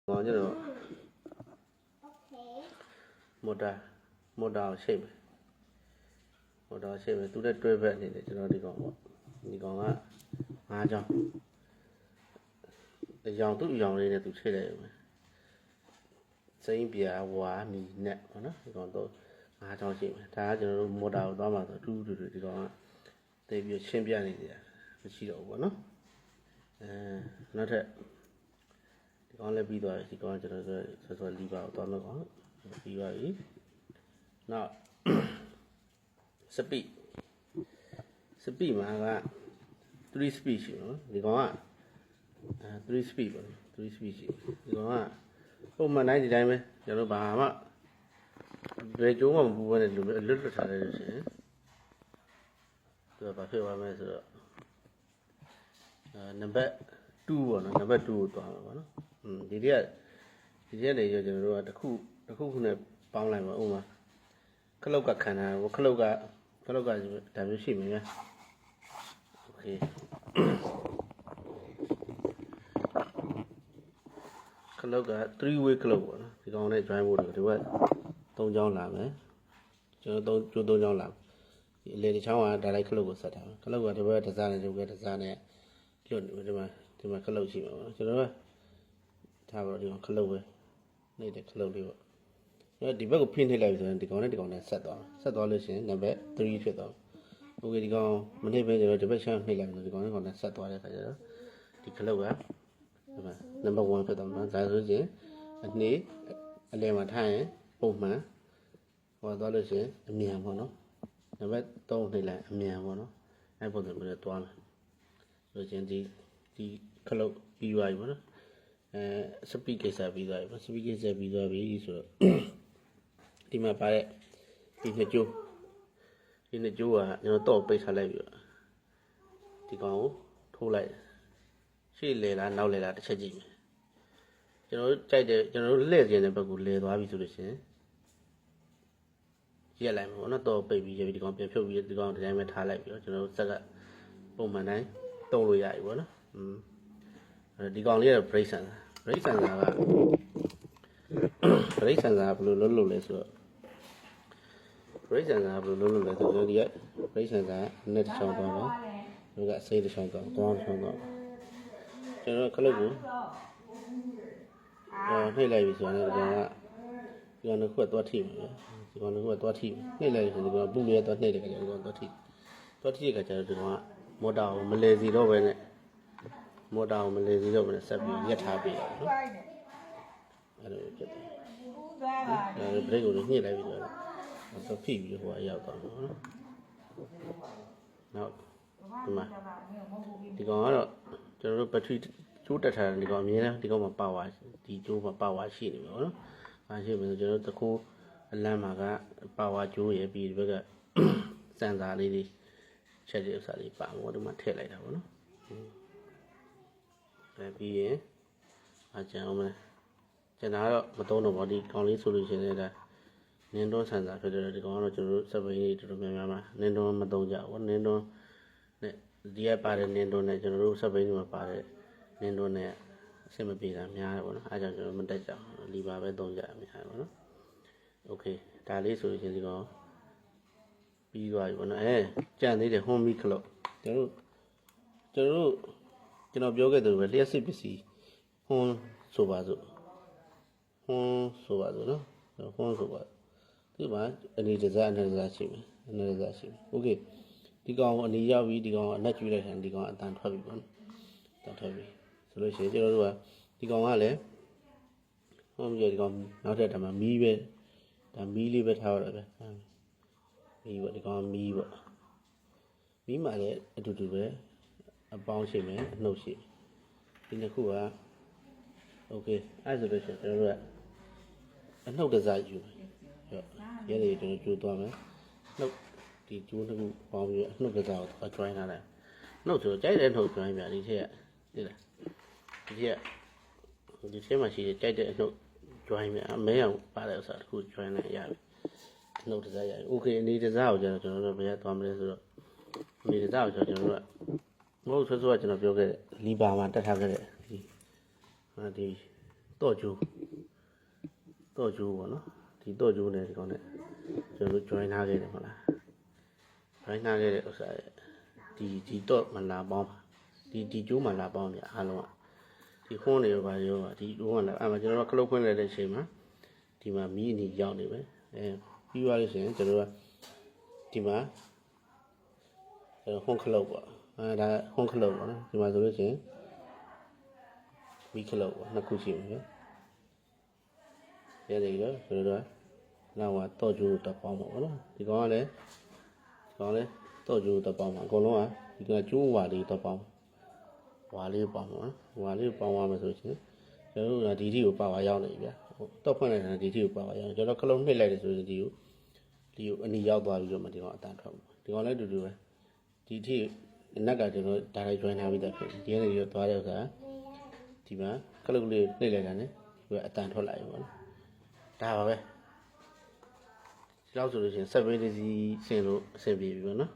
còn chứ nó một đào xem tôi đã chơi về để cho nó đi còn á cho để dòng tôi dòng này là tôi chơi đấy xây bìa quả mì nè nó còn tôi cho chị ta cho nó một đào đó mà tôi rồi thì còn tại vì xem bìa này thì chỉ độ của nó thế con lấy video thì con cho nó rồi đi vào toàn nó có đi vào ý nào speed mà các three speed thì có three speed thì có hôm mà nãy thì đây mấy cho nó bà mà về chỗ mà buồn này lướt ra đây rồi tôi bảo phê vào mấy rồi number 2ပေါ့နော် number 2ကိုတွားမှာပေါ့နော်ဒီရက်နေကျွန်တော်တို့ကတစ်ခုနဲ့ပေါင်းလိုက်ပါဥမာခလုတ်ကခန္ဓာကိုခလုတ်ကဒါမျိုးရှိမယ်ဗျာโอเคခလုတ်က3 way ခလုတ်ပေါ့နော်ဒီကောင်နဲ့ join ဖို့ဒီဘက်3ချောင်းလာမယ်ကျွန်တော်3ချောင်းလာဒီအလေတစ်ချောင်းကဒါလိုက်ခလုတ်ကိုဆက်ထားခလုတ်ကဒီဘက်တစ်စားနဲ့ဒီဘက်တစ်စားနဲ့လွတ်ဒီမှာခလုတ်ရှိမှာပေါ့ကျွန်တော်ကထားပါတော့ဒီကောင်ခလုတ်ပဲနေတဲ့ခလုတ်လေးပေါ့ဒီဘက်ကိုဖိနှိပ်လိုက်ပြီဆိုရင်ဒီကောင်နဲ့ဒီကောင်နဲ့ဆက်သွားလို့ရှိရင်နံပါတ်3ဖြစ်သွားโอเคဒီကောင်မနှိပ်ပဲကျွန်တော်ဒီဘက်ချမ်းနှိပ်လိုက်ပြီဆိုဒီကောင်နဲ့ကောင်နဲ့ဆက်သွားတဲ့အခါကျတော့ဒီခလုတ်ကဒီမှာနံပါတ်1ဖြစ်သွားမှာဒါဆိုရင်အလဲမှာထားရင်ပုံမှန်ဟောသွားလို့ရှိရင်အမြန်ပေါ့နော်နံပါတ်3နှိပ်လိုက်အမြန်ပေါ့နော်အဲ့ပုံစံမျိုးနဲ့သွားမယ်ဆိုရင်ဒီခလုတ်ပြီးသွားပြီပေါ့နော်စပီကိစ္စပြီးသွားပြီပေါ့စပီကိစ္စပြီးသွားပြီဆိုတော့ဒီမှာပါတဲ့ဒီနှစ်ကျိုးကကျွန်တော်တော့ပိတ်ထားလိုက်ပြီဒီကောင်ကိုထိုးလိုက်ရှေ့လေလားနောက်လေလားတစ်ချက်ကြည့်မယ်ကျွန်တော်ကြိုက်တယ်ကျွန်တော်လှည့်ခြင်းတဲ့ဘက်ကိုလဲသွားပြီဆိုလို့ရှိရင်ရက်လိုက်မှာပေါ့နော်တော့ပိတ်ပြီးဒီကောင်ပြန်ဖြုတ်ပြီးဒီကောင်ဒီတိုင်းပဲထားလိုက်ပြီးတော့ကျွန်တော်စက်ကပုံမှန်တိုင်းတုံးလို့ရပြီပေါ့နော်ဒီကောင်လေးက brake sensor က brake sensor ဘယ်လိုလုပ်လဲဆိုတော့ brake sensor ဘယ်လိုလုပ်လဲဆိုတော့ဒီက brake sensor နဲ့တစ်ချောင်းသွားတော့ဒီကအစိမ်းတစ်ချောင်းသွားကျွန်တော်ခလုတ်ကိုနှိပ်လိုက်ပြီဆိုတော့ဒီကောင်ကခုကသွားထိမယ်ဒီကောင်ကသွားထိနှိပ်လိုက်ဆိုဒီကောင်ပူရဲသွားနှိပ်တယ်ကဒီကောင်သွားထိတဲ့ကကျတော့ဒီကောင်ကမော်တာကိုမလဲစီတော့ပဲနဲ့ဆက်ပြီးရက်ထားပေးတာနော်အဲ့လိုဖြစ်တယ်ဘရိတ်ကိုညှစ်လိုက်ပြီးတော့ဖိပြီးဟိုရောက်သွားမှာနော်နောက်ဒီကောင်ကတော့ကျွန်တော်တို့ဘက်ထရီကျိုးတက်ထားတယ်ဒီကောင်အမြဲတမ်းဒီကောင်မှာပါဝါဒီကျိုးမှာပါဝါရှိနေပြီနော်အားရှိပြီဆိုကျွန်တော်တို့တခုအလန့်မှာကပါဝါကျိုးရပြီးဒီဘက်ကစင်ဆာလေးတွေချက်တဲ့ဥစ္စာလေးပါမို့ဒီမှာထည့်လိုက်တာပေါ့နော်ပြီးရင်ကျန်အောင်မယ်ကျန်တာတော့မသုံးတော့ပါဒီကောင်လေးဆိုလို့ရှိရင်လည်းနင်းတွန်းဆန်စာဖြစ်တယ်ဒီကောင်ကတော့ကျွန်တော်တို့စပိန်လေးတော်တော်များများမှာနင်းတွန်းမသုံးကြဘူးနင်းတွန်းနဲ့ဒီကပါတဲ့နင်းတွန်းနဲ့ကျွန်တော်တို့စပိန်တွေမှာပါတဲ့နင်းတွန်းနဲ့အဆင်မပြေတာများတယ်ပေါ့နော်အဲကြောင့်ကျွန်တော်မတက်ကြဘူးလီပါပဲသုံးကြအများတယ်ပေါ့နော်โอเคဒါလေးဆိုလို့ရှိရင်ဒီကောင်ပြီးသွားပြီပေါ့နော်ကြံသေးတယ်ဟွန်မီခလုတ်ကျွန်တော်ပြောခဲ့သလိုပဲလျှက်စစ်ပစ္စည်းဟွန်းဆိုပါစို့နော်ဟွန်းဆိုပါဒီမှာအနေတစားရှိမယ်โอเคဒီကောင်အနေရောက်ပြီးဒီကောင်အနက်ကျွေးလိုက်တယ်ဒီကောင်အတန်ထွက်ပြီပေါ့နော်အတန်ထွက်ပြီဆိုလို့ရှိရင်ကျွန်တော်တို့ကဒီကောင်ကလည်းဟောပြီးဒီကောင်နောက်ထပ်ဒါမှမီးပဲဒါမီးလေးပဲထားရတော့ပဲမီးပေါ့ဒီကောင်မီးပေါ့မီးမှလည်းအတူတူပဲအပေါင်းရှိမယ်အနှုတ်ရှိဒီနှစ်ခုကโอเคအဲ့ဆိုလို့ရှိရင်ကျွန်တော်တို့ကအနှုတ်တစားယူရဲတွေကျွန်တော်ကျိုးသွားမယ်နှုတ်ဒီကျိုးတစ်ခုပေါင်းပြီးအနှုတ်တစားကို join ထားလိုက်နှုတ်ဆိုကြိုက်တဲ့နှုတ် join ပြဒီထက်ကသိလားဒီထဲမှာရှိတဲ့ကြိုက်တဲ့အနှုတ် join ပြအမဲအောင်ပါတဲ့ဥစ္စာတစ်ခု join လိုက်ရပြီနှုတ်တစားရပြီโอเคအနေတစားကိုကျွန်တော်တို့ဘယ်ရသွားမလဲဆိုတော့အနေတစားကိုကျွန်တော်တို့ကမဟုတ်ဆိုကျွန်တော်ပြောခဲ့တဲ့လီဘာမှာတက်ထားခဲ့တဲ့ဒီ တော့ကျိုးပေါ့နော်ဒီတော့ကျိုးနဲ့ဒီကောင်နဲ့ကျွန်တော်တို့ join ထားခဲ့တယ်ဟုတ်လား join ထားခဲ့တဲ့ဥစ္စာရဲ့ဒီတော့မလာပေါင်းဒီကျိုးမလာပေါင်းပြအားလုံးကဒီခွန်းတွေရောပါရောဒီကျိုးကလာအဲ့မှာကျွန်တော်တို့ခလုတ်ဖွင့်လိုက်တဲ့အချိန်မှာဒီမှာမီးအနီရောက်နေပဲပြီးသွားလို့ရှိရင်ကျွန်တော်တို့ကဒီမှာခွန်းခလုတ်ပေါ့ဒါခွန်းခလုတ်ပေါ့နော်ဒီမှာဆိုလို့ရှိရင်မီးခလုတ်ပေါ့နှစ်ခုရှိမှာရတယ်ရောကျွန်တော်တို့ကနောက်တော့ကျိုးတက်ပေါင်းပါဘောနော်ဒီကောင်ကလည်းတော့ကျိုးတက်ပေါင်းပါအကုန်လုံးကဒီကကျိုးဝါလေးတက်ပေါင်းဝါလေးပေါင်းပါဝါလေးပေါင်းသွားမယ်ဆိုရင်ကျွန်တော်တို့ကဒီထီကိုပါဝါရောက်နေပြီဗျာတော့ဖွင့်လိုက်တာဒီထီကိုပါဝါရောက်ကျွန်တော်ခလုံးနှိပ်လိုက်တယ်ဆိုရင်ဒီကိုအနီရောက်သွားပြီးတော့မှဒီကောင်အတန်ထွက်မှာဒီကောင်လည်းတူတူပဲဒီထီနက်ကကျွန်တော်ဒါလိုက် join ထားပြီးသားဖြစ်ဒီကနေပြီးတော့သွားတဲ့ဥစ္စာဒီမှာခလုတ်လေးနှိပ်လိုက်တာနဲ့ဒီကအတန်ထွက်လာပြီပေါ့နော်ဒါပါပဲဒီလောက်ဆိုလို့ရှိရင်7 days ဆင်လို့အဆင်ပြေပြီပေါ့နော်